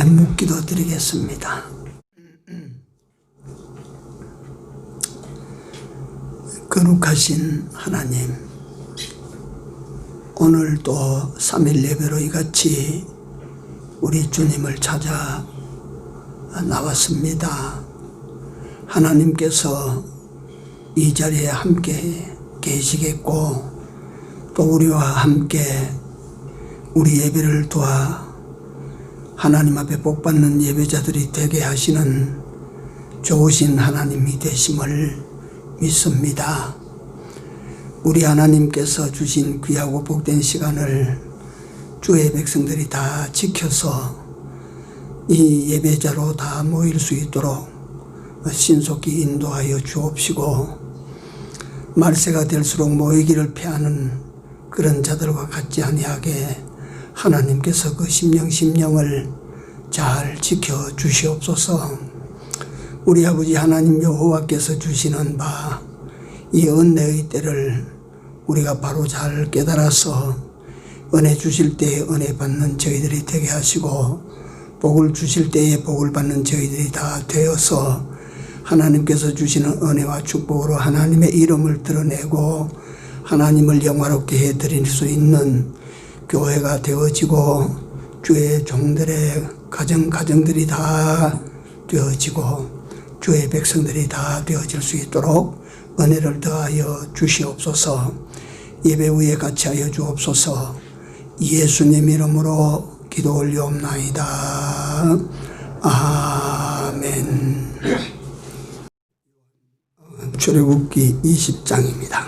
묵기도 드리겠습니다. 거룩하신 하나님, 오늘도 3일 예배로 이같이 우리 주님을 찾아 나왔습니다. 하나님께서 이 자리에 함께 계시겠고 또 우리와 함께 우리 예배를 도와 하나님 앞에 복받는 예배자들이 되게 하시는 좋으신 하나님이 되심을 믿습니다. 우리 하나님께서 주신 귀하고 복된 시간을 주의 백성들이 다 지켜서 이 예배자로 다 모일 수 있도록 신속히 인도하여 주옵시고, 말세가 될수록 모이기를 피하는 그런 자들과 같지 아니하게 하나님께서 그 심령을 잘 지켜 주시옵소서. 우리 아버지 하나님 여호와께서 주시는 바 이 은혜의 때를 우리가 바로 잘 깨달아서 은혜 주실 때에 은혜 받는 저희들이 되게 하시고, 복을 주실 때에 복을 받는 저희들이 다 되어서 하나님께서 주시는 은혜와 축복으로 하나님의 이름을 드러내고 하나님을 영화롭게 해드릴 수 있는 교회가 되어지고, 주의 종들의 가정들이 다 되어지고 주의 백성들이 다 되어질 수 있도록 은혜를 더하여 주시옵소서. 예배 후에 같이 하여 주옵소서. 예수님 이름으로 기도 올리옵나이다. 아멘. 출애굽기 20장입니다.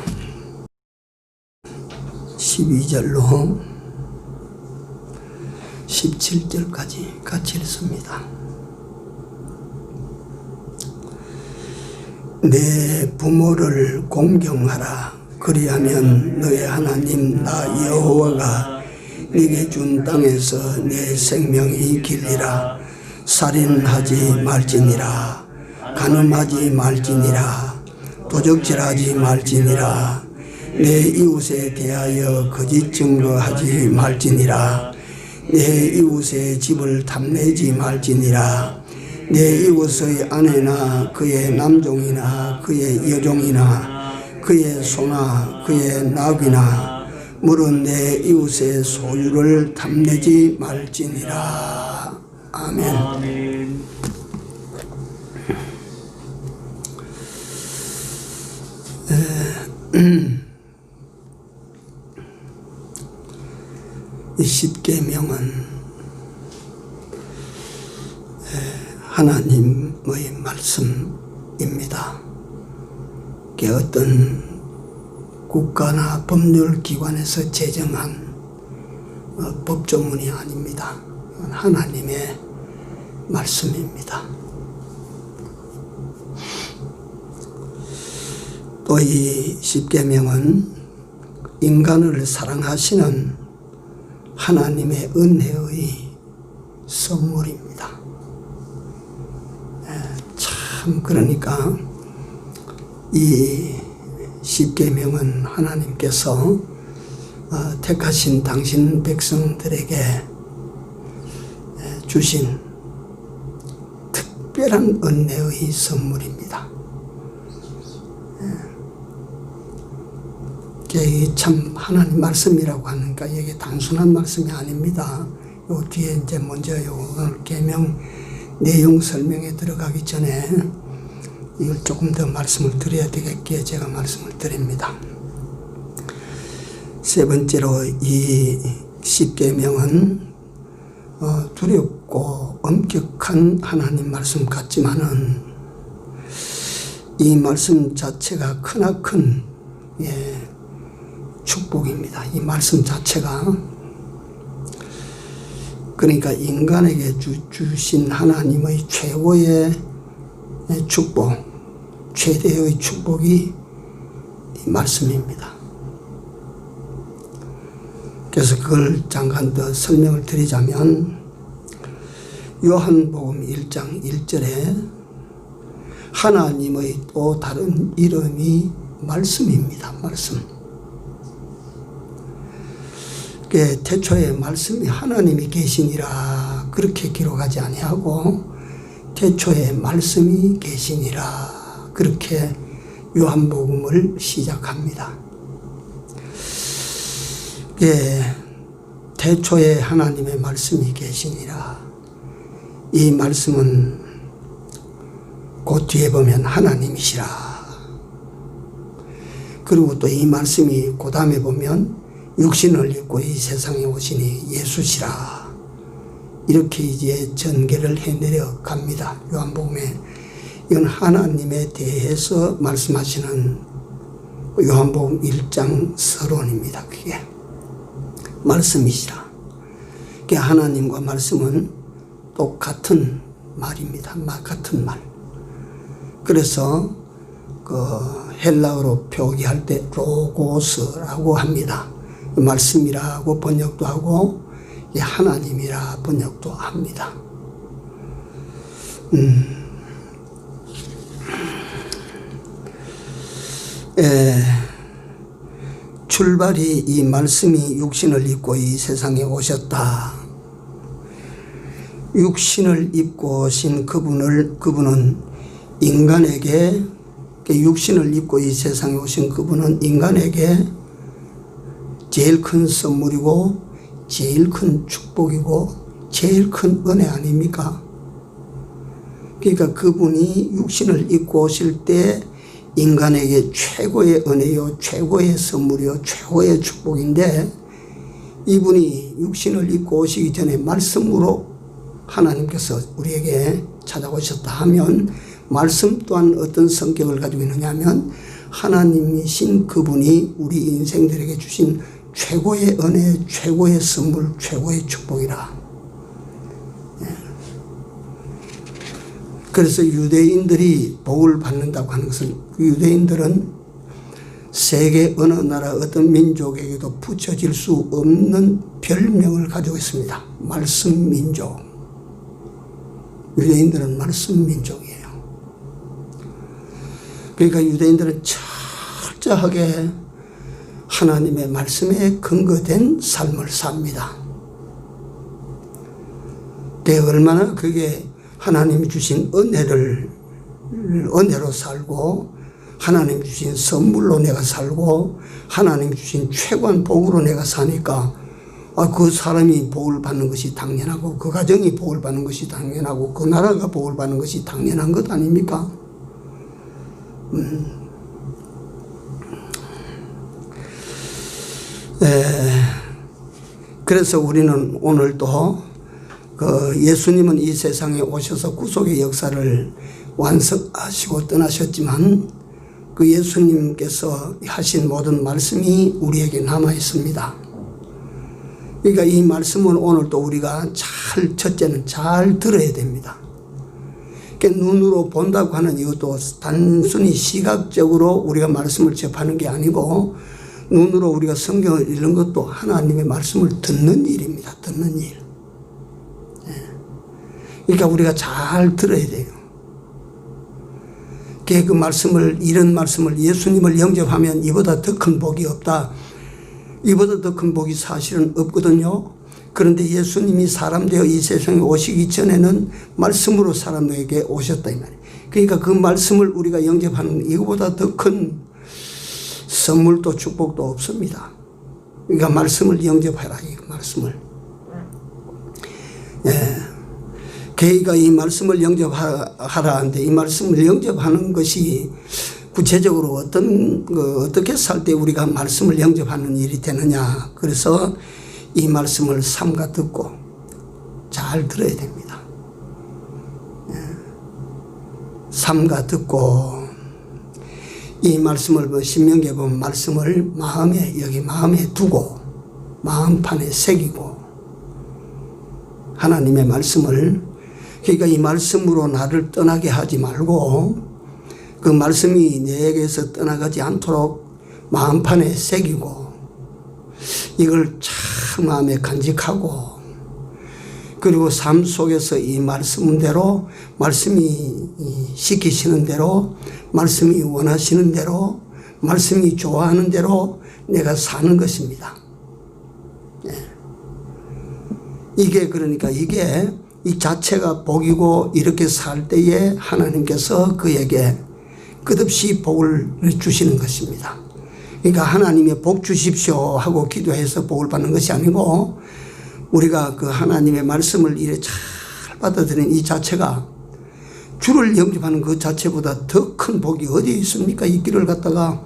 12절로 17절까지 같이 읽습니다. 내 부모를 공경하라. 그리하면 너의 하나님 나 여호와가 네게 준 땅에서 내 생명이 길리라. 살인하지 말지니라. 간음하지 말지니라. 도적질하지 말지니라. 내 이웃에 대하여 거짓 증거하지 말지니라. 내 이웃의 집을 탐내지 말지니라. 내 이웃의 아내나 그의 남종이나 그의 여종이나 그의 소나 그의 나귀나 물은 내 이웃의 소유를 탐내지 말지니라. 아멘. 아멘. 이 십계명은 하나님의 말씀입니다. 어떤 국가나 법률기관에서 제정한 법조문이 아닙니다. 하나님의 말씀입니다. 또 이 십계명은 인간을 사랑하시는 하나님의 은혜의 선물입니다. 참 그러니까 이 십계명은 하나님께서 택하신 당신 백성들에게 주신 특별한 은혜의 선물입니다. 이게 참 하나님 말씀이라고 하니까 이게 단순한 말씀이 아닙니다. 요 뒤에 이제 먼저 오늘 계명 내용 설명에 들어가기 전에 이걸 조금 더 말씀을 드려야 되겠기에 제가 말씀을 드립니다. 세 번째로 이 십계명은 두렵고 엄격한 하나님 말씀 같지만은 이 말씀 자체가 크나큰 축복입니다. 이 말씀 자체가, 그러니까 인간에게 주신 하나님의 최고의 축복, 최대의 축복이 이 말씀입니다. 그래서 그걸 잠깐 더 설명을 드리자면, 요한복음 1장 1절에 하나님의 또 다른 이름이 말씀입니다. 말씀. 태초에 말씀이 하나님이 계시니라 그렇게 기록하지 아니하고 태초에 말씀이 계시니라 그렇게 요한복음을 시작합니다. 예, 태초에 하나님의 말씀이 계시니라. 이 말씀은 그 뒤에 보면 하나님이시라. 그리고 또 이 말씀이 그 다음에 보면 육신을 입고 이 세상에 오시니 예수시라. 이렇게 이제 전개를 해내려 갑니다. 요한복음에 이건 하나님에 대해서 말씀하시는 요한복음 1장 서론입니다. 그게 말씀이시라. 그게 하나님과 말씀은 똑같은 말입니다. 같은 말. 그래서 그 헬라어로 표기할 때 로고스라고 합니다. 말씀이라고 번역도 하고 하나님이라 번역도 합니다. 출발이 이 말씀이 육신을 입고 이 세상에 오셨다. 육신을 입고 오신 그분은 인간에게, 육신을 입고 이 세상에 오신 그분은 인간에게 제일 큰 선물이고 제일 큰 축복이고 제일 큰 은혜 아닙니까? 그러니까 그분이 육신을 입고 오실 때 인간에게 최고의 은혜요, 최고의 선물이요, 최고의 축복인데, 이분이 육신을 입고 오시기 전에 말씀으로 하나님께서 우리에게 찾아오셨다 하면, 말씀 또한 어떤 성격을 가지고 있느냐 하면 하나님이신 그분이 우리 인생들에게 주신 최고의 은혜, 최고의 선물, 최고의 축복이라. 그래서 유대인들이 복을 받는다고 하는 것은, 유대인들은 세계 어느 나라 어떤 민족에게도 붙여질 수 없는 별명을 가지고 있습니다. 말씀 민족. 유대인들은 말씀 민족이에요. 그러니까 유대인들은 철저하게 하나님의 말씀에 근거된 삶을 삽니다. 얼마나 그게 하나님이 주신 은혜로 살고, 하나님 주신 선물로 내가 살고, 하나님 주신 최고한 복으로 내가 사니까, 그 사람이 복을 받는 것이 당연하고, 그 가정이 복을 받는 것이 당연하고, 그 나라가 복을 받는 것이 당연한 것 아닙니까? 그래서 우리는 오늘도 예수님은 이 세상에 오셔서 구속의 역사를 완성하시고 떠나셨지만 그 예수님께서 하신 모든 말씀이 우리에게 남아 있습니다. 그러니까 이 말씀은 오늘도 우리가 첫째는 잘 들어야 됩니다. 그러니까 눈으로 본다고 하는 이것도 단순히 시각적으로 우리가 말씀을 접하는 게 아니고, 눈으로 우리가 성경을 읽는 것도 하나님의 말씀을 듣는 일입니다. 듣는 일. 그러니까 우리가 잘 들어야 돼요. 그 말씀을, 이런 말씀을, 예수님을 영접하면 이보다 더 큰 복이 없다. 이보다 더 큰 복이 사실은 없거든요. 그런데 예수님이 사람 되어 이 세상에 오시기 전에는 말씀으로 사람에게 오셨다 이 말이에요. 그러니까 그 말씀을 우리가 영접하는 이거보다 더 큰 선물도 축복도 없습니다. 그러니까 말씀을 영접하라, 이 말씀을. 그러니까 이 말씀을 영접하라 하는데, 이 말씀을 영접하는 것이 구체적으로 어떻게 살 때 우리가 말씀을 영접하는 일이 되느냐. 그래서 이 말씀을 삼가 듣고 잘 들어야 됩니다. 삼가 듣고, 이 말씀을 신명기에 보면 말씀을 여기 마음에 두고 마음판에 새기고, 하나님의 말씀을, 그러니까 이 말씀으로 나를 떠나게 하지 말고 그 말씀이 내게서 떠나가지 않도록 마음판에 새기고, 이걸 참 마음에 간직하고, 그리고 삶 속에서 이 말씀대로, 말씀이 시키시는 대로, 말씀이 원하시는 대로, 말씀이 좋아하는 대로 내가 사는 것입니다. 이게 그러니까 이게 이 자체가 복이고 이렇게 살 때에 하나님께서 그에게 끝없이 복을 주시는 것입니다. 그러니까 하나님의 복 주십시오 하고 기도해서 복을 받는 것이 아니고 우리가 그 하나님의 말씀을 이래 잘 받아들이는 이 자체가 주를 영접하는 그 자체보다 더 큰 복이 어디에 있습니까? 이 길을 갖다가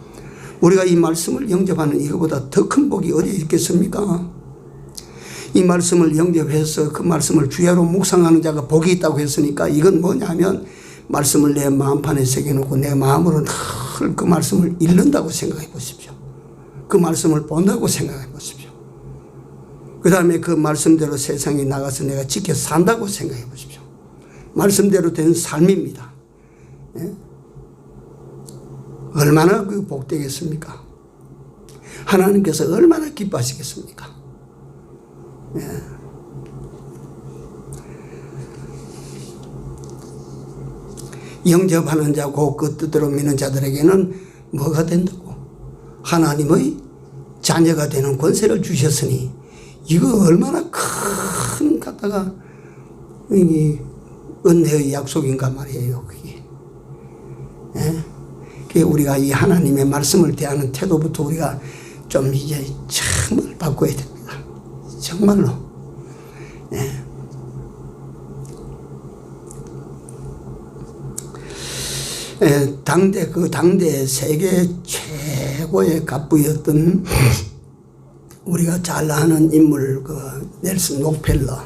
우리가 이 말씀을 영접하는 이거보다 더 큰 복이 어디에 있겠습니까? 이 말씀을 영접해서 그 말씀을 주야로 묵상하는 자가 복이 있다고 했으니까 이건 뭐냐면 말씀을 내 마음판에 새겨놓고 내 마음으로 늘 그 말씀을 읽는다고 생각해 보십시오. 그 말씀을 본다고 생각해 보십시오. 그 다음에 그 말씀대로 세상에 나가서 내가 지켜 산다고 생각해 보십시오. 말씀대로 된 삶입니다. 예? 얼마나 그 복되겠습니까? 하나님께서 얼마나 기뻐하시겠습니까? 예. 영접하는 자고 그 뜻대로 믿는 자들에게는 뭐가 된다고? 하나님의 자녀가 되는 권세를 주셨으니 이거 얼마나 큰 갖다가 은혜의 약속인가 말이에요. 그게. 예? 그게 우리가 이 하나님의 말씀을 대하는 태도부터 우리가 좀 이제 정말 바꿔야 됩니다. 정말로. 예. 당대 세계 최고의 갑부였던 우리가 잘 아는 인물 그 넬슨 록펠러.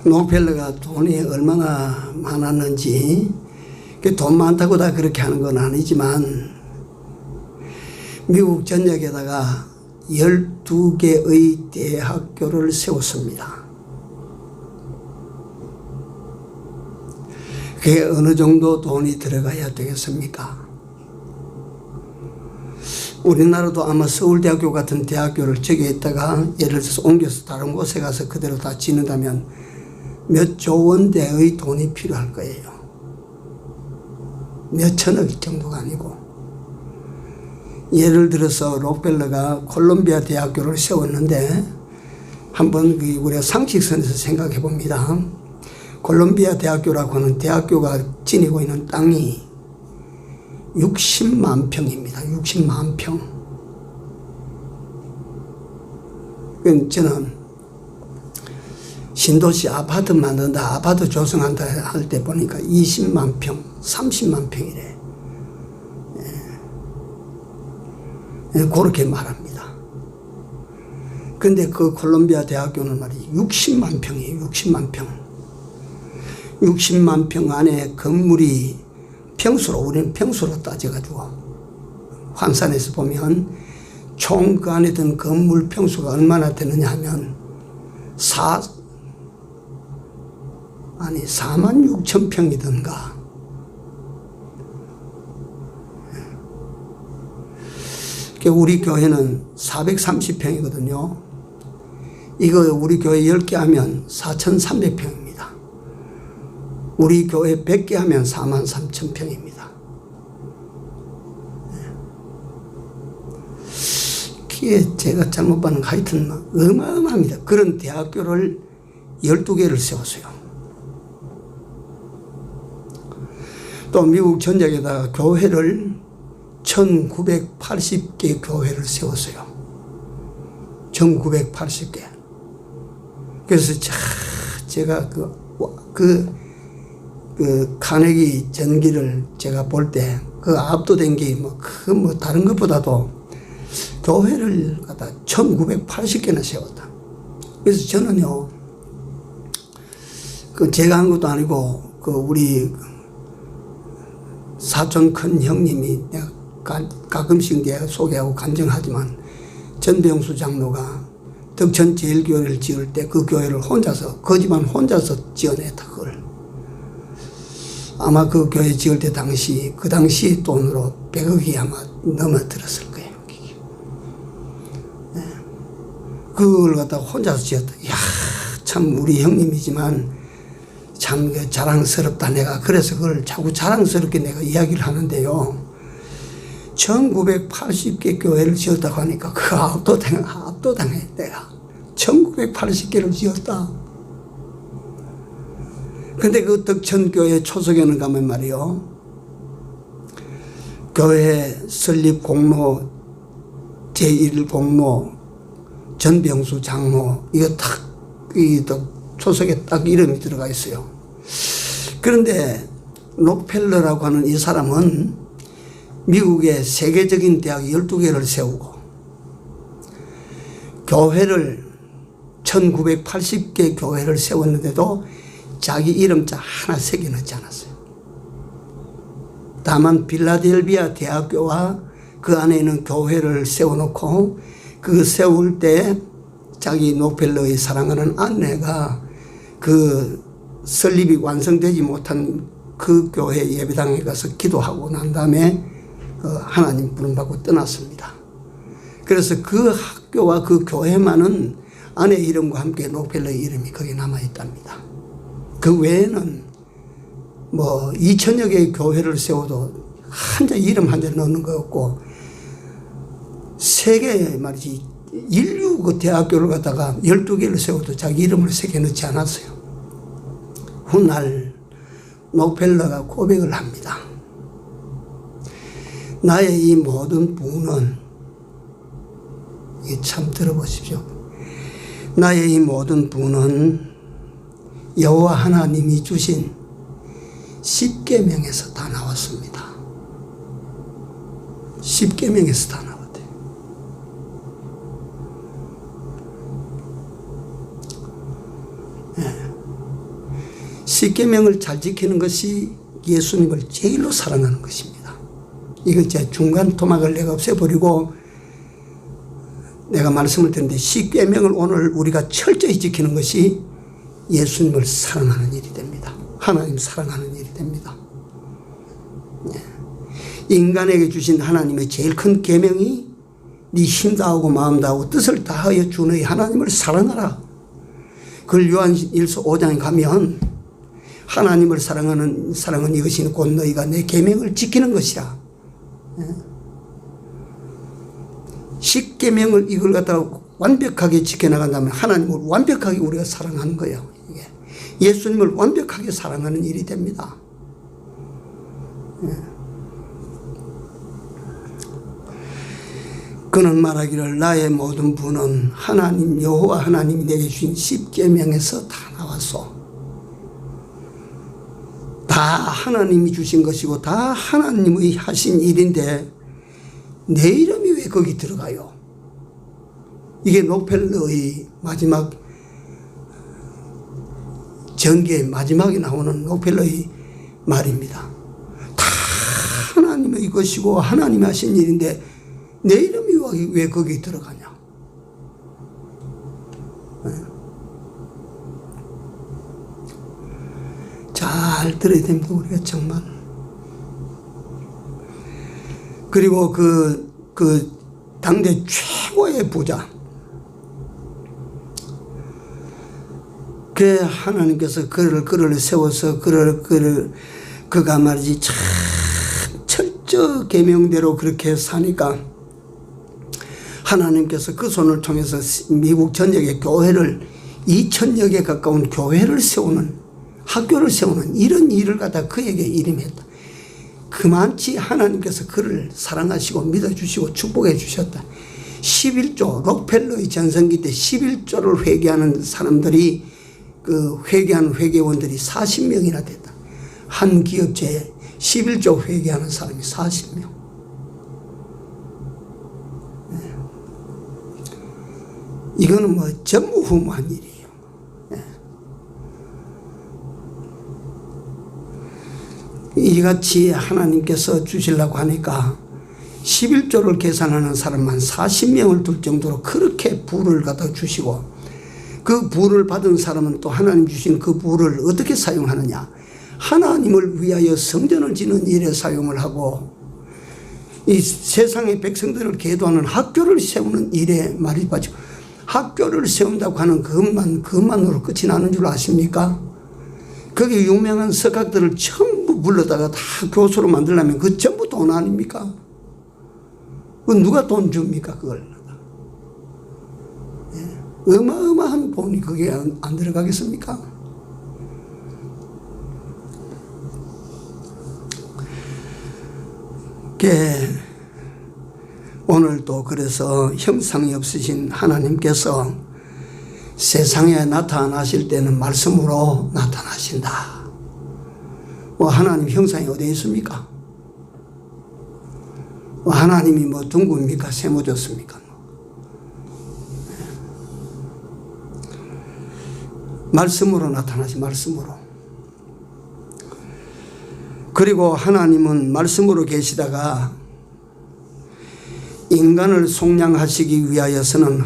록펠러가 돈이 얼마나 많았는지 돈 많다고 다 그렇게 하는 건 아니지만 미국 전역에다가 12개의 대학교를 세웠습니다. 그게 어느 정도 돈이 들어가야 되겠습니까? 우리나라도 아마 서울대학교 같은 대학교를 저기에 있다가 예를 들어서 옮겨서 다른 곳에 가서 그대로 다 짓는다면 몇 조 원대의 돈이 필요할 거예요. 몇 천억 정도가 아니고. 예를 들어서 록펠러가 콜롬비아 대학교를 세웠는데 한번 우리가 상식선에서 생각해 봅니다. 콜롬비아 대학교라고 하는 대학교가 지니고 있는 땅이 60만 평입니다. 60만 평. 저는 신도시 아파트 만든다, 아파트 조성한다 할 때 보니까 20만 평, 30만 평이래. 그렇게 말합니다. 근데 그 콜롬비아 대학교는 말이 60만 평이에요. 60만 평. 60만 평 안에 건물이 평수로, 우리는 평수로 따져가지고 환산해서 보면 총 그 안에 든 건물 평수가 얼마나 되느냐 하면 4만 6천 평이던가. 우리 교회는 430평이거든요. 이거 우리 교회 10개 하면 4,300평입니다. 우리 교회 100개 하면 4만 3천 평입니다. 그게 제가 잘못 봤는 거 하여튼 어마어마합니다. 그런 대학교를 12개를 세웠어요. 또 미국 전역에다가 교회를 1980개 교회를 세웠어요. 1980개. 그래서 제가 그 카네기 전기를 제가 볼 때 그 압도된 게 다른 것보다도 교회를 갖다 1980개나 세웠다. 그래서 저는요, 제가 한 것도 아니고 우리 사촌 큰 형님이 내가 가끔씩 내가 소개하고 간증하지만 전대용수 장로가 덕천 제일교회를 지을 때 그 교회를 혼자서, 그 집안 혼자서 지어냈다. 그걸 아마 그 교회 지을 때 그 당시 돈으로 100억이 아마 넘어들었을 거예요. 네. 그걸 갖다가 혼자서 지었다. 이야, 참 우리 형님이지만 참 자랑스럽다. 내가 그래서 그걸 자꾸 자랑스럽게 내가 이야기를 하는데요. 1980개 교회를 지었다고 하니까 그 압도당해 내가. 1980개를 지었다. 근데 그 덕천교회 초석에는 가면 말이요, 교회 설립 공로, 제1공로, 전병수 장로, 이거 딱, 이 초석에 딱 이름이 들어가 있어요. 그런데 록펠러라고 하는 이 사람은 미국의 세계적인 대학 12개를 세우고 교회를 1980개 교회를 세웠는데도 자기 이름자 하나 새겨넣지 않았어요. 다만 빌라델비아 대학교와 그 안에 있는 교회를 세워놓고 그 세울 때 자기 록펠러의 사랑하는 아내가 그 설립이 완성되지 못한 그 교회 예배당에 가서 기도하고 난 다음에 하나님 부름받고 떠났습니다. 그래서 그 학교와 그 교회만은 아내 이름과 함께 록펠러의 이름이 거기 남아있답니다. 그 외에는 뭐 2000여 개의 교회를 세워도 한자 이름 한자 넣는 거 없고, 세계 말이지 인류 그 대학교를 갖다가 12개를 세워도 자기 이름을 새겨 넣지 않았어요. 훗날 록펠러가 고백을 합니다. 나의 이 모든 부는, 이게 참 들어보십시오. 나의 이 모든 부는 여호와 하나님이 주신 10계명에서 다 나왔습니다. 10계명에서 다 나왔대요. 네. 10계명을 잘 지키는 것이 예수님을 제일로 사랑하는 것입니다. 이거 제 중간 토막을 내가 없애버리고 내가 말씀을 드렸는데, 10계명을 오늘 우리가 철저히 지키는 것이 예수님을 사랑하는 일이 됩니다. 하나님 사랑하는 일이 됩니다. 인간에게 주신 하나님의 제일 큰 계명이 네 힘 다하고 마음 다하고 뜻을 다하여 주 너희 하나님을 사랑하라. 그걸 요한일서 5장에 가면 하나님을 사랑하는 사랑은 이것이 곧 너희가 내 계명을 지키는 것이라. 10계명을 이걸 갖다가 완벽하게 지켜나간다면 하나님을 완벽하게 우리가 사랑하는 거예요. 이게 예수님을 완벽하게 사랑하는 일이 됩니다. 그는 말하기를 나의 모든 부는 하나님 여호와 하나님이 내게 주신 10계명에서 다 나왔소. 다 하나님이 주신 것이고 다 하나님의 하신 일인데 내 이름이 왜 거기 들어가요? 이게 록펠러의 마지막 전개의 마지막에 나오는 록펠러의 말입니다. 다 하나님의 것이고 하나님이 하신 일인데 내 이름이 왜 거기 들어가냐? 잘 들어야 됩니다. 우리가 정말. 그리고 그 당대 최고의 부자, 그 하나님께서 그를 세워서 그가 말이지 참 철저 계명대로 그렇게 사니까 하나님께서 그 손을 통해서 미국 전역의 교회를 2000여 개 가까운 교회를 세우는, 학교를 세우는 이런 일을 갖다 그에게 일임했다. 그만치 하나님께서 그를 사랑하시고 믿어주시고 축복해 주셨다. 11조, 록펠러의 전성기 때 11조를 회개하는 사람들이, 그 회개하는 회계원들이 40명이나 됐다. 한 기업체에 11조 회개하는 사람이 40명. 이거는 뭐 전무후무한 일이에요. 이같이 하나님께서 주시려고 하니까 11조를 계산하는 사람만 40명을 둘 정도로 그렇게 부를 갖다 주시고, 그 부를 받은 사람은 또 하나님 주신 그 부를 어떻게 사용하느냐, 하나님을 위하여 성전을 짓는 일에 사용을 하고 이 세상의 백성들을 계도하는 학교를 세우는 일에 말이 빠지고, 학교를 세운다고 하는 그것만으로 끝이 나는 줄 아십니까? 거기 유명한 석학들을 전부 불러다가 다 교수로 만들려면 그 전부 돈 아닙니까? 그 누가 돈 줍니까 그걸? 예? 어마어마한 돈이 그게 안 들어가겠습니까? 오늘도 그래서 형상이 없으신 하나님께서 세상에 나타나실 때는 말씀으로 나타나신다. 하나님 형상이 어디에 있습니까? 하나님이 둥굽니까? 세모졌습니까? 말씀으로 나타나시, 말씀으로. 그리고 하나님은 말씀으로 계시다가 인간을 속량하시기 위하여서는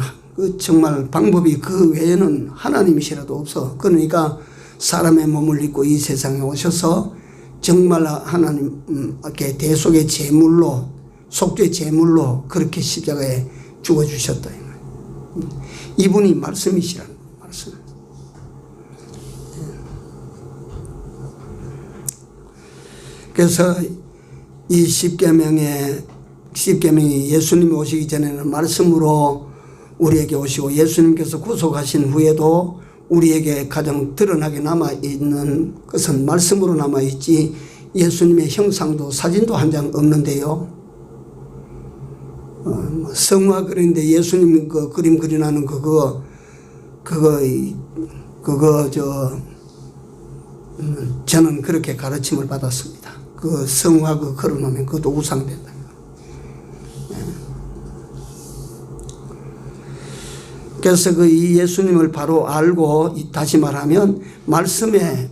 정말 방법이 그 외에는 하나님이시라도 없어. 그러니까 사람의 몸을 입고 이 세상에 오셔서 정말 하나님께 대속의 제물로, 속죄 제물로 그렇게 십자가에 죽어주셨다. 이분이 말씀이시라는 거예요. 말씀. 그래서 이 십계명이 예수님이 오시기 전에는 말씀으로 우리에게 오시고, 예수님께서 구속하신 후에도 우리에게 가장 드러나게 남아있는 것은 말씀으로 남아있지 예수님의 형상도 사진도 한 장 없는데요. 성화 그리는데 예수님 그 그림 그려놓는 저는 그렇게 가르침을 받았습니다. 그 성화 걸어놓으면 그것도 우상된다. 그래서 이 예수님을 바로 알고, 다시 말하면 말씀의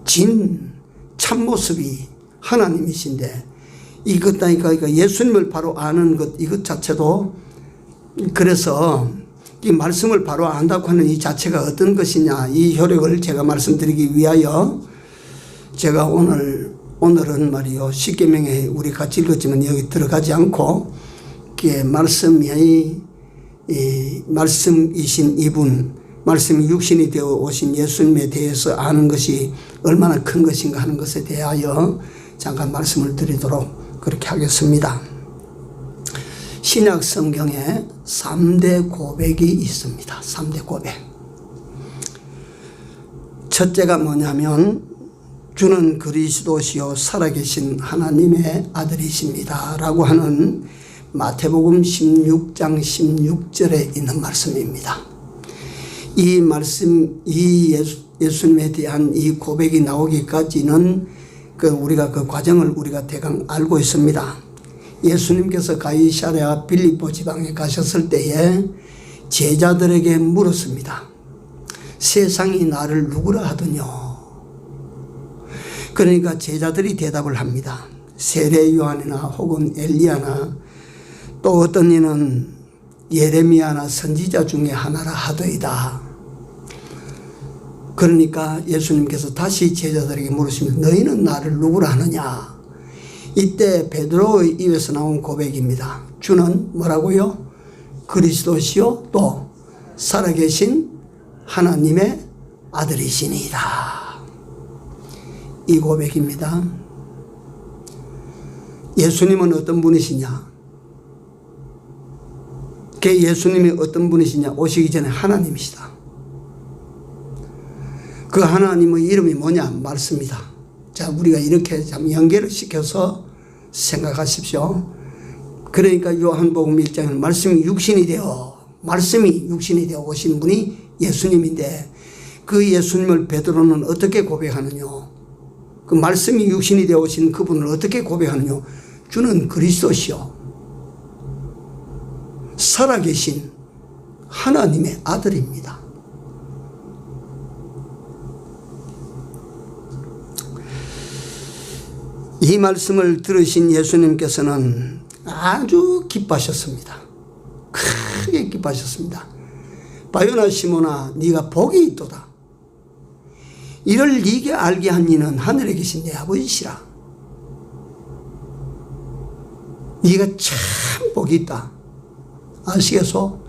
진 참모습이 하나님이신데, 그러니까 예수님을 바로 아는 것, 이것 자체도, 그래서 이 말씀을 바로 안다고 하는 이 자체가 어떤 것이냐, 이 효력을 제가 말씀드리기 위하여 제가 오늘은 말이요, 십계명에 우리 같이 읽었지만 여기 들어가지 않고 말씀이신 이분, 말씀이 육신이 되어 오신 예수님에 대해서 아는 것이 얼마나 큰 것인가 하는 것에 대하여 잠깐 말씀을 드리도록 그렇게 하겠습니다. 신약 성경에 3대 고백이 있습니다. 3대 고백. 첫째가 뭐냐면, 주는 그리스도시요 살아계신 하나님의 아들이십니다 라고 하는 마태복음 16장 16절에 있는 말씀입니다. 이 말씀, 예수님에 대한 이 고백이 나오기까지는 우리가 그 과정을 우리가 대강 알고 있습니다. 예수님께서 가이사랴 빌립보 지방에 가셨을 때에 제자들에게 물었습니다. 세상이 나를 누구라 하더뇨? 그러니까 제자들이 대답을 합니다. 세례 요한이나 혹은 엘리야나 또 어떤 이는 예레미야나 선지자 중에 하나라 하더이다. 그러니까 예수님께서 다시 제자들에게 물으시면 너희는 나를 누구라 하느냐? 이때 베드로의 입에서 나온 고백입니다. 주는 뭐라고요? 그리스도시요 또 살아계신 하나님의 아들이시니이다. 이 고백입니다. 예수님은 어떤 분이시냐? 예수님이 어떤 분이시냐? 오시기 전에 하나님이시다. 그 하나님의 이름이 뭐냐? 말씀이다. 자, 우리가 이렇게 참 연결을 시켜서 생각하십시오. 그러니까 요한복음 1장에는 말씀이 육신이 되어 오신 분이 예수님인데, 그 예수님을 베드로는 어떻게 고백하느냐? 그 말씀이 육신이 되어 오신 그분을 어떻게 고백하느냐? 주는 그리스도시요 살아계신 하나님의 아들입니다. 이 말씀을 들으신 예수님께서는 아주 기뻐하셨습니다. 크게 기뻐하셨습니다. 바요나 시몬아, 네가 복이 있도다. 이를 네게 알게 한 이는 하늘에 계신 내 아버지시라. 네가 참 복이 있다. 아시겠소?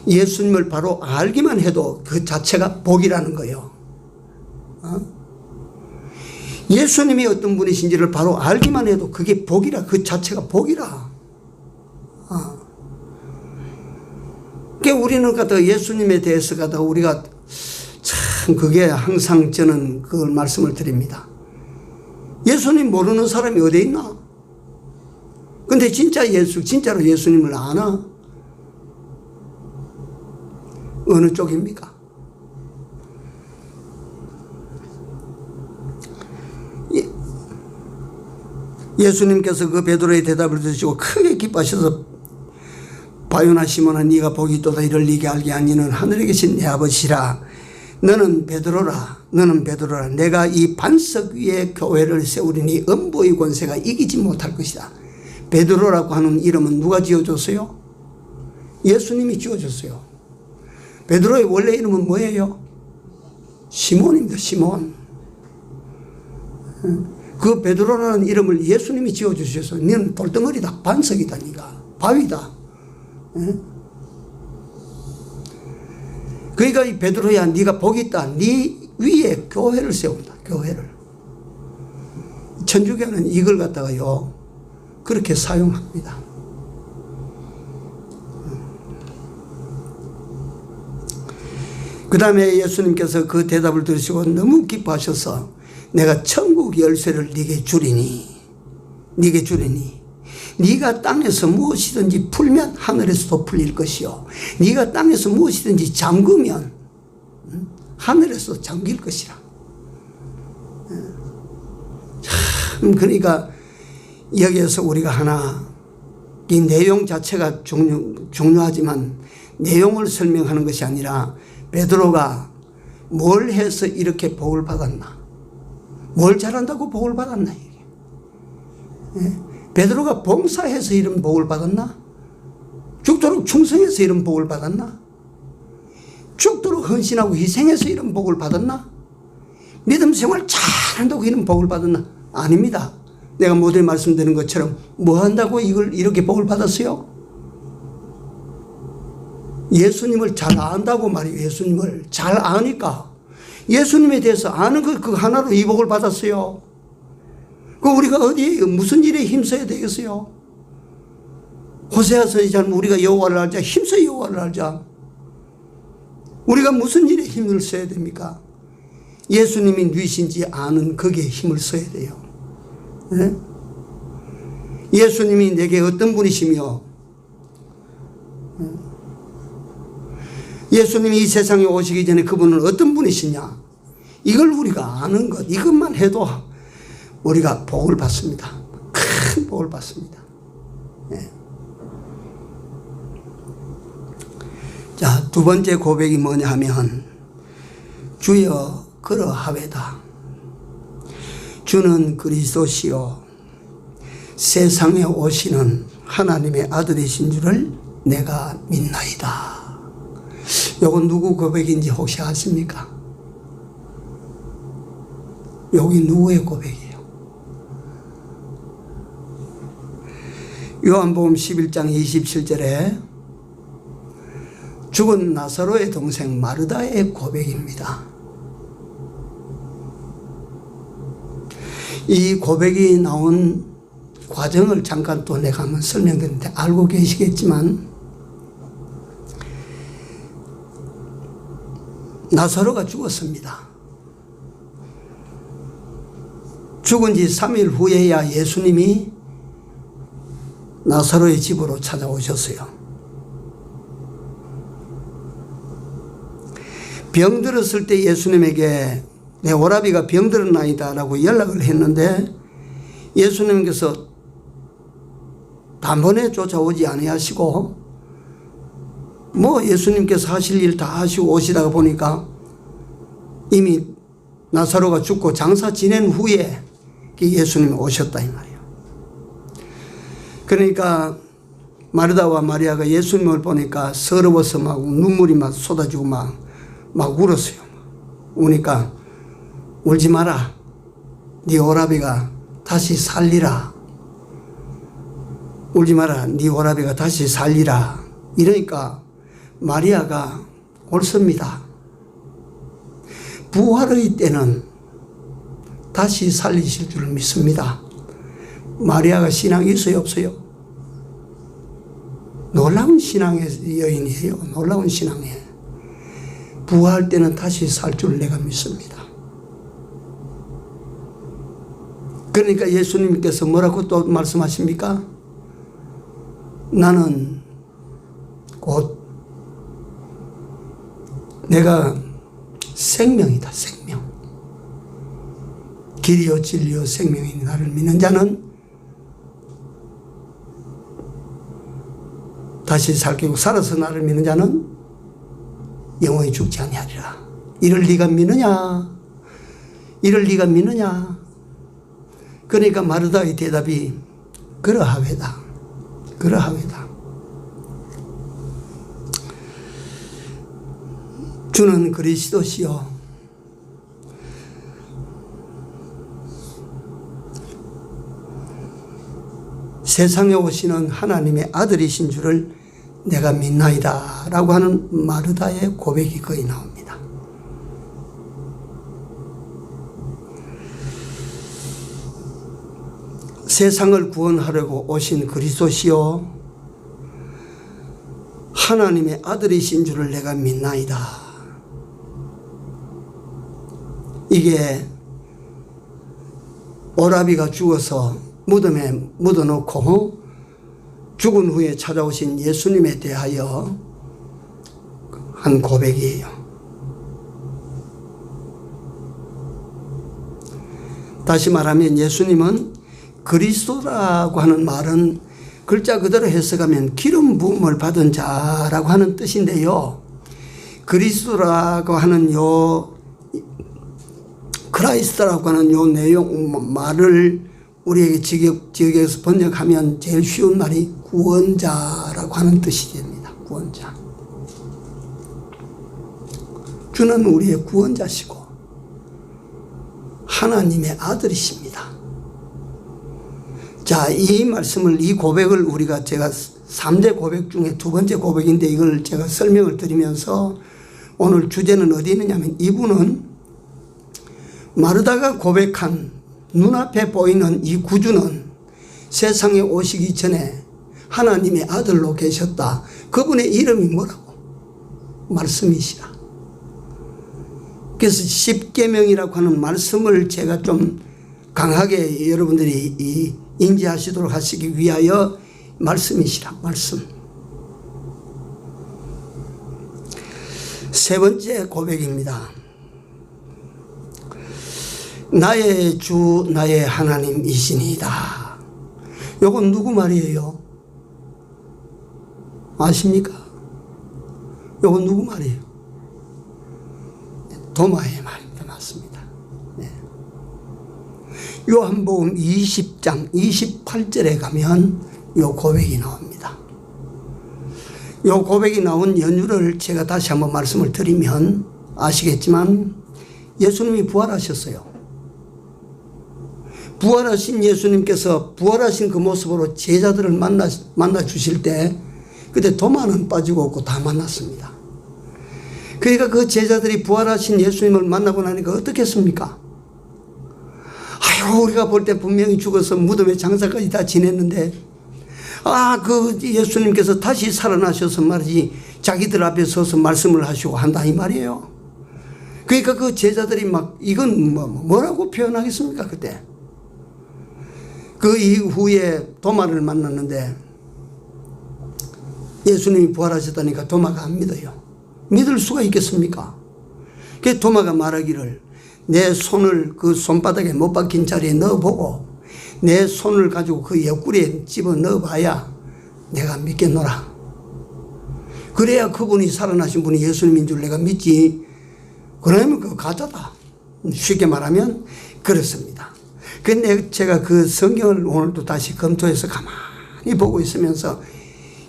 예수님을 바로 알기만 해도 그 자체가 복이라는 거예요. 예수님이 어떤 분이신지를 바로 알기만 해도 그게 복이라. 그 자체가 복이라. 그러니까 우리는 갖다 예수님에 대해서 갖다 우리가 참 그게 항상 저는 그걸 말씀을 드립니다. 예수님 모르는 사람이 어디 있나? 근데 진짜로 예수님을 아나? 어느 쪽입니까? 예수님께서 그 베드로의 대답을 들으시고 크게 기뻐하셔서 바요나 시몬아 네가 복이 있도다. 이를 네게 알게 한 이는 하늘에 계신 내 아버지라. 너는 베드로라. 내가 이 반석 위에 교회를 세우리니 음부의 권세가 이기지 못할 것이다. 베드로라고 하는 이름은 누가 지어줬어요? 예수님이 지어줬어요. 베드로의 원래 이름은 뭐예요? 시몬입니다. 시몬. 그 베드로라는 이름을 예수님이 지어주셔서 너는 돌덩어리다. 반석이다. 네가 바위다. 그러니까 이 베드로야 네가 복이 있다. 네 위에 교회를 세운다. 교회를. 천주교는 이걸 갖다가요 그렇게 사용합니다. 그 다음에 예수님께서 그 대답을 들으시고 너무 기뻐하셔서 내가 천국 열쇠를 네게 주리니 네가 땅에서 무엇이든지 풀면 하늘에서도 풀릴 것이요 네가 땅에서 무엇이든지 잠그면 하늘에서 잠길 것이라. 참 그러니까 여기에서 우리가 하나 이 내용 자체가 중요하지만 내용을 설명하는 것이 아니라 베드로가 뭘 해서 이렇게 복을 받았나? 뭘 잘한다고 복을 받았나? 이게. 베드로가 봉사해서 이런 복을 받았나? 죽도록 충성해서 이런 복을 받았나? 죽도록 헌신하고 희생해서 이런 복을 받았나? 믿음 생활 잘한다고 이런 복을 받았나? 아닙니다. 내가 모두에 말씀드린 것처럼 뭐 한다고 이걸 이렇게 복을 받았어요? 예수님을 잘 안다고 말이에요. 예수님을 잘 아니까 예수님에 대해서 아는 그 하나로 이 복을 받았어요. 그 우리가 어디에 무슨 일에 힘써야 되겠어요? 호세아 선지자는 우리가 여호와를 알자. 힘써 여호와를 알자. 우리가 무슨 일에 힘을 써야 됩니까? 예수님이 누구신지 아는 거기에 힘을 써야 돼요. 네? 예수님이 내게 어떤 분이시며 예수님이 이 세상에 오시기 전에 그분은 어떤 분이시냐? 이걸 우리가 아는 것, 이것만 해도 우리가 복을 받습니다. 큰 복을 받습니다. 네. 자, 두 번째 고백이 뭐냐 하면 주여 그러하외다. 주는 그리스도시요 세상에 오시는 하나님의 아들이신 줄을 내가 믿나이다. 요건 누구 고백인지 혹시 아십니까? 여기 누구의 고백이에요? 요한복음 11장 27절에 죽은 나사로의 동생 마르다의 고백입니다. 이 고백이 나온 과정을 잠깐 또 내가 한번 설명드리는데 알고 계시겠지만 나사로가 죽었습니다. 죽은 지 3일 후에야 예수님이 나사로의 집으로 찾아오셨어요. 병들었을 때 예수님에게 내 오라비가 병들었나이다 라고 연락을 했는데 예수님께서 단번에 쫓아오지 아니하시고 예수님께서 하실 일 다 하시고 오시다가 보니까 이미 나사로가 죽고 장사 지낸 후에 예수님이 오셨다 이 말이에요. 그러니까 마르다와 마리아가 예수님을 보니까 서러워서 막 눈물이 막 쏟아지고 막 울었어요. 우니까 울지 마라. 네 오라비가 다시 살리라. 울지 마라. 네 오라비가 다시 살리라. 이러니까 마리아가 옳습니다. 부활의 때는 다시 살리실 줄 믿습니다. 마리아가 신앙이 있어요, 없어요? 놀라운 신앙의 여인이에요. 놀라운 신앙이에요. 부활할 때는 다시 살 줄 내가 믿습니다. 그러니까 예수님께서 뭐라고 또 말씀하십니까? 나는 곧 내가 생명이다, 생명. 길이요 진리요 생명이니 나를 믿는 자는 다시 살기고 살아서 나를 믿는 자는 영원히 죽지 아니하리라. 이를 네가 믿느냐? 이를 네가 믿느냐? 그러니까 마르다의 대답이 그러하외다. 그러하외다. 주는 그리스도시요 세상에 오시는 하나님의 아들이신 줄을 내가 믿나이다 라고 하는 마르다의 고백이 거의 나옵니다. 세상을 구원하려고 오신 그리스도시요 하나님의 아들이신 줄을 내가 믿나이다. 이게 오라비가 죽어서 무덤에 묻어놓고 죽은 후에 찾아오신 예수님에 대하여 한 고백이에요. 다시 말하면 예수님은 그리스도라고 하는 말은 글자 그대로 해석하면 기름 부음을 받은 자라고 하는 뜻인데요. 그리스도라고 하는 크라이스트라고 하는 요 내용 말을 우리에게 지역에서 번역하면 제일 쉬운 말이 구원자라고 하는 뜻이 됩니다. 구원자. 주는 우리의 구원자시고 하나님의 아들이십니다. 자, 이 말씀을, 이 고백을 제가 3대 고백 중에 두 번째 고백인데 이걸 제가 설명을 드리면서 오늘 주제는 어디 있느냐면 이분은 마르다가 고백한 눈앞에 보이는 이 구주는 세상에 오시기 전에 하나님의 아들로 계셨다. 그분의 이름이 뭐라고? 말씀이시라. 그래서 십계명이라고 하는 말씀을 제가 좀 강하게 여러분들이 인지하시도록 하시기 위하여 말씀이시라. 말씀. 세 번째 고백입니다. 나의 주 나의 하나님이시니이다. 요건 누구 말이에요? 아십니까? 요건 누구 말이에요? 도마의 말입니다. 맞습니다. 네. 요한복음 20장 28절에 가면 요 고백이 나옵니다. 요 고백이 나온 연유를 제가 다시 한번 말씀을 드리면 아시겠지만 예수님이 부활하셨어요. 부활하신 예수님께서 부활하신 그 모습으로 제자들을 만나 주실 때 그때 도마는 빠지고 없고 다 만났습니다. 그러니까 그 제자들이 부활하신 예수님을 만나고 나니까 어떻겠습니까? 아유, 우리가 볼 때 분명히 죽어서 무덤에 장사까지 다 지냈는데 그 예수님께서 다시 살아나셔서 말이지 자기들 앞에 서서 말씀을 하시고 한다 이 말이에요. 그러니까 그 제자들이 막 이건 뭐라고 표현하겠습니까? 그때 그 이후에 도마를 만났는데 예수님이 부활하셨다니까 도마가 안 믿어요. 믿을 수가 있겠습니까? 그 도마가 말하기를 내 손을 그 손바닥에 못 박힌 자리에 넣어보고 내 손을 가지고 그 옆구리에 집어 넣어봐야 내가 믿겠노라. 그래야 그분이 살아나신 분이 예수님인 줄 내가 믿지. 그러면 그거 가짜다. 쉽게 말하면 그렇습니다. 근데 제가 그 성경을 오늘도 다시 검토해서 가만히 보고 있으면서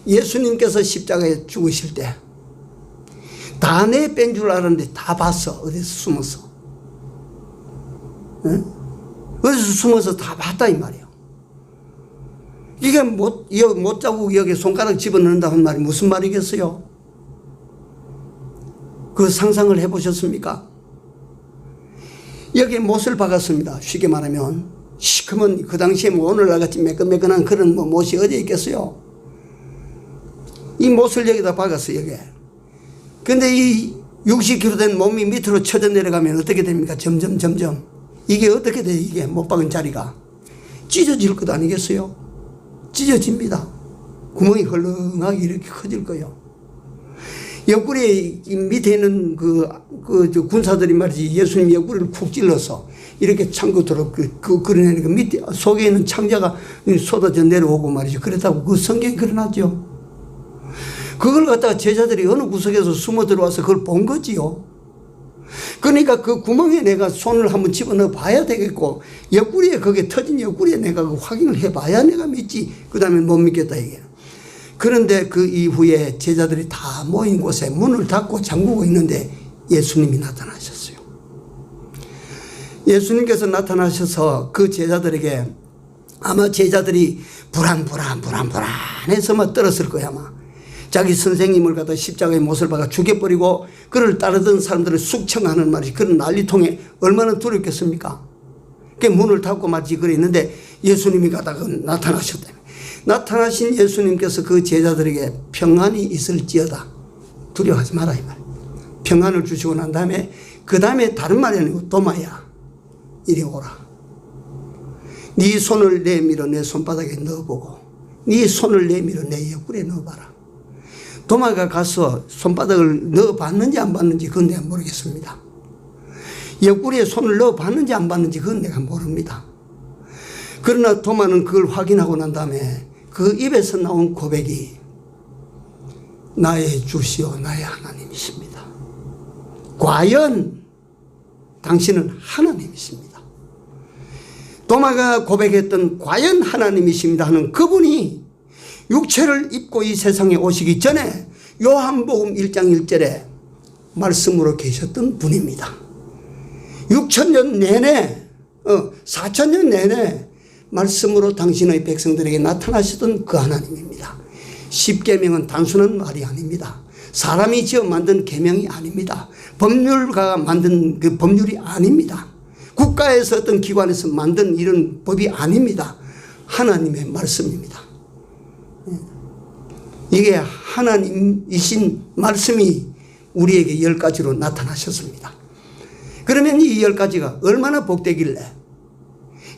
예수님께서 십자가에 죽으실 때 다 내 뺀 줄 알았는데 다 봤어. 어디서 숨어서. 응? 어디서 숨어서 다 봤다 이 말이에요. 이게 못 자국 여기 손가락 집어넣는다는 말이 무슨 말이겠어요? 그 상상을 해보셨습니까? 여기에 못을 박았습니다. 쉽게 말하면 시커먼, 그 당시에 뭐 오늘날 같이 매끈매끈한 그런 뭐 못이 어디에 있겠어요. 이 못을 여기다 박았어요. 여기에. 근데 이 60kg 된 몸이 밑으로 쳐져 내려가면 어떻게 됩니까? 점점 이게 어떻게 돼요? 이게 못 박은 자리가 찢어질 것 아니겠어요? 찢어집니다. 구멍이 헐렁하게 이렇게 커질 거예요. 옆구리에 밑에 있는 그 군사들이 말이지, 예수님 옆구리를 푹 찔러서 이렇게 창고도록 그려내니까 밑에 속에 있는 창자가 쏟아져 내려오고 말이죠. 그렇다고 그 성경에 그려놨죠. 그걸 갖다가 제자들이 어느 구석에서 숨어 들어와서 그걸 본 거지요. 그러니까 그 구멍에 내가 손을 한번 집어넣어 봐야 되겠고, 옆구리에, 거기에 터진 옆구리에 내가 그 확인을 해봐야 내가 믿지. 그 다음에 못 믿겠다 이게. 그런데 그 이후에 제자들이 다 모인 곳에 문을 닫고 잠그고 있는데 예수님이 나타나셨어요. 예수님께서 나타나셔서 그 제자들에게, 아마 제자들이 불안해서만 떨었을 거야 아마. 자기 선생님을 갖다 십자가에 못을 박아 죽여버리고 그를 따르던 사람들을 숙청하는 말이 그런 난리통에 얼마나 두렵겠습니까? 그 문을 닫고 말이지 그랬는데 예수님이 가다가 나타나셨다. 나타나신 예수님께서 그 제자들에게 평안이 있을지어다, 두려워하지 마라 이 말. 평안을 주시고 난 다음에 그 다음에 다른 말이 아니고 도마야 이리 오라. 네 손을 내밀어 내 손바닥에 넣어보고 네 손을 내밀어 내 옆구리에 넣어봐라. 도마가 가서 손바닥을 넣어봤는지 안 봤는지 그건 내가 모르겠습니다. 옆구리에 손을 넣어봤는지 안 봤는지 그건 내가 모릅니다. 그러나 도마는 그걸 확인하고 난 다음에 그 입에서 나온 고백이 나의 주시오 나의 하나님이십니다. 과연 당신은 하나님이십니다. 도마가 고백했던 과연 하나님이십니다 하는 그분이 육체를 입고 이 세상에 오시기 전에 요한복음 1장 1절에 말씀으로 계셨던 분입니다. 6,000년 내내 4,000년 내내 말씀으로 당신의 백성들에게 나타나셨던 그 하나님입니다. 십계명은 단순한 말이 아닙니다. 사람이 지어 만든 계명이 아닙니다. 법률가가 만든 그 법률이 아닙니다. 국가에서 어떤 기관에서 만든 이런 법이 아닙니다. 하나님의 말씀입니다. 이게 하나님이신 말씀이 우리에게 10가지로 나타나셨습니다. 그러면 이 10가지가 얼마나 복되길래,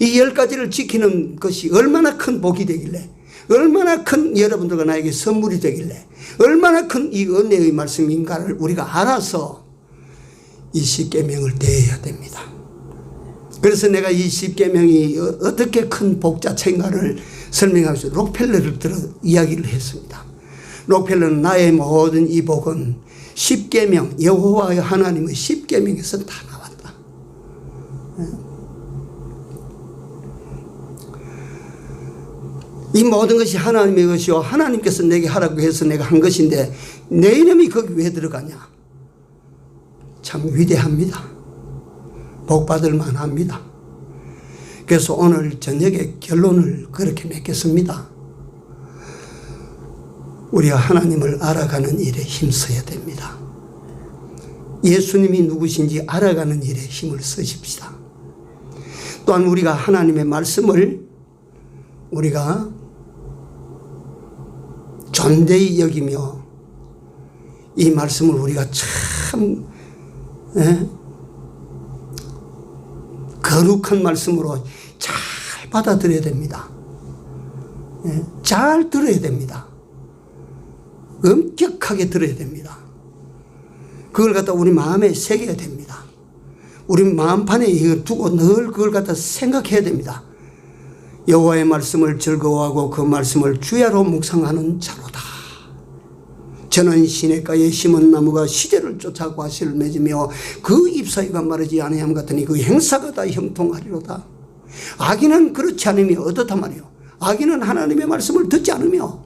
이 10가지를 지키는 것이 얼마나 큰 복이 되길래, 얼마나 큰 여러분들과 나에게 선물이 되길래, 얼마나 큰 이 은혜의 말씀인가를 우리가 알아서 이 십계명을 대해야 됩니다. 그래서 내가 이 십계명이 어떻게 큰 복자체인가를 설명하면서 록펠러를 들어 이야기를 했습니다. 록펠러는 나의 모든 이 복은 십계명, 여호와 하나님의 십계명에서 다 나왔다. 이 모든 것이 하나님의 것이요 하나님께서 내게 하라고 해서 내가 한 것인데 내 이름이 거기 왜 들어가냐? 참 위대합니다. 복받을 만합니다. 그래서 오늘 저녁에 결론을 그렇게 맺겠습니다. 우리가 하나님을 알아가는 일에 힘써야 됩니다. 예수님이 누구신지 알아가는 일에 힘을 쓰십시다. 또한 우리가 하나님의 말씀을 우리가 존대히 여기며 이 말씀을 우리가 참 거룩한 말씀으로 잘 받아들여야 됩니다. 잘 들어야 됩니다. 엄격하게 들어야 됩니다. 그걸 갖다 우리 마음에 새겨야 됩니다. 우리 마음판에 이걸 두고 늘 그걸 갖다 생각해야 됩니다. 여호와의 말씀을 즐거워하고 그 말씀을 주야로 묵상하는 자로다. 저는 시냇가에 심은 나무가 시절을 쫓아 과실을 맺으며 그 잎사귀가 마르지 아니함 같으니 그 행사가 다 형통하리로다. 악인은 그렇지 않으며 어떻다 말이요. 악인은 하나님의 말씀을 듣지 않으며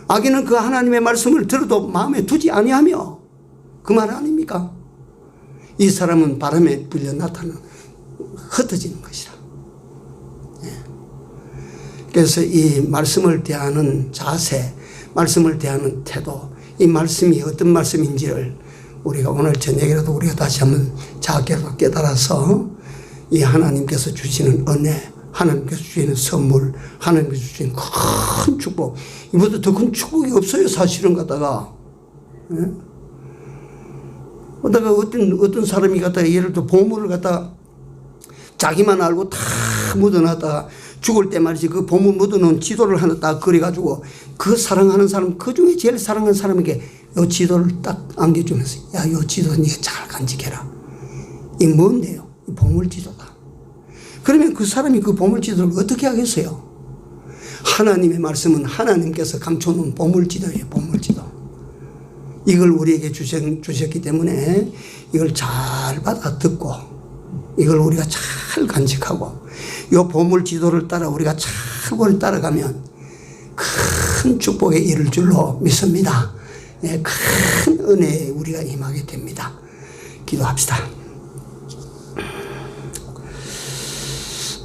악인은 그 하나님의 말씀을 들어도 마음에 두지 아니하며, 그 말 아닙니까? 이 사람은 바람에 불려 나타나 흩어지는 것이라. 그래서 이 말씀을 대하는 자세, 말씀을 대하는 태도, 이 말씀이 어떤 말씀인지를 우리가 오늘 저녁이라도 우리가 다시 한번 자학계로 깨달아서 이 하나님께서 주시는 은혜, 하나님께서 주시는 선물, 하나님께서 주시는 큰 축복, 이보다 더 큰 축복이 없어요. 사실은 갖다가. 그러다가 어떤 사람이 갖다가 예를 들어 보물을 갖다가 자기만 알고 다 묻어놨다가 죽을 때 말이지 그 보물 묻어놓은 지도를 하나 딱 그려가지고 그 사랑하는 사람, 그 중에 제일 사랑하는 사람에게 요 지도를 딱 안겨주면서 야, 요 지도 네가 잘 간직해라. 이 뭔데요? 이 보물 지도다. 그러면 그 사람이 그 보물 지도를 어떻게 하겠어요? 하나님의 말씀은 하나님께서 감춰놓은 보물 지도예요. 보물 지도. 이걸 우리에게 주셨기 때문에 이걸 잘 받아 듣고 이걸 우리가 잘 간직하고 이 보물 지도를 따라 우리가 잘 따라가면 큰 축복에 이를 줄로 믿습니다. 네, 큰 은혜에 우리가 임하게 됩니다. 기도합시다.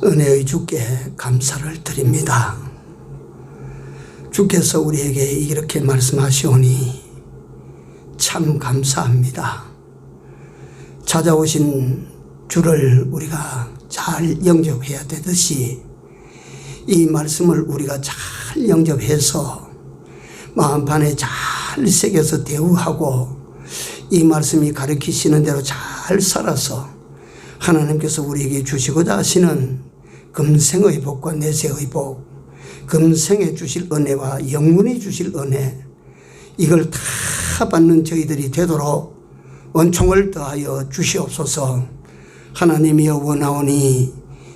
은혜의 주께 감사를 드립니다. 주께서 우리에게 이렇게 말씀하시오니 참 감사합니다. 찾아오신 주를 우리가 잘 영접해야 되듯이 이 말씀을 우리가 잘 영접해서 마음판에 잘 새겨서 대우하고 이 말씀이 가르치시는 대로 잘 살아서 하나님께서 우리에게 주시고자 하시는 금생의 복과 내세의 복, 금생에 주실 은혜와 영원히 주실 은혜, 이걸 다 받는 저희들이 되도록 은총을 더하여 주시옵소서. 하나님이여 원하오니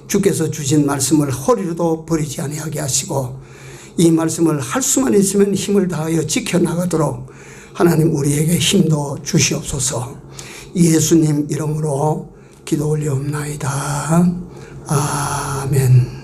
주께서 주신 말씀을 허리로도 버리지 아니하게 하시고 이 말씀을 할 수만 있으면 힘을 다하여 지켜나가도록 하나님 우리에게 힘도 주시옵소서. 예수님 이름으로 기도 올려옵나이다. 아멘.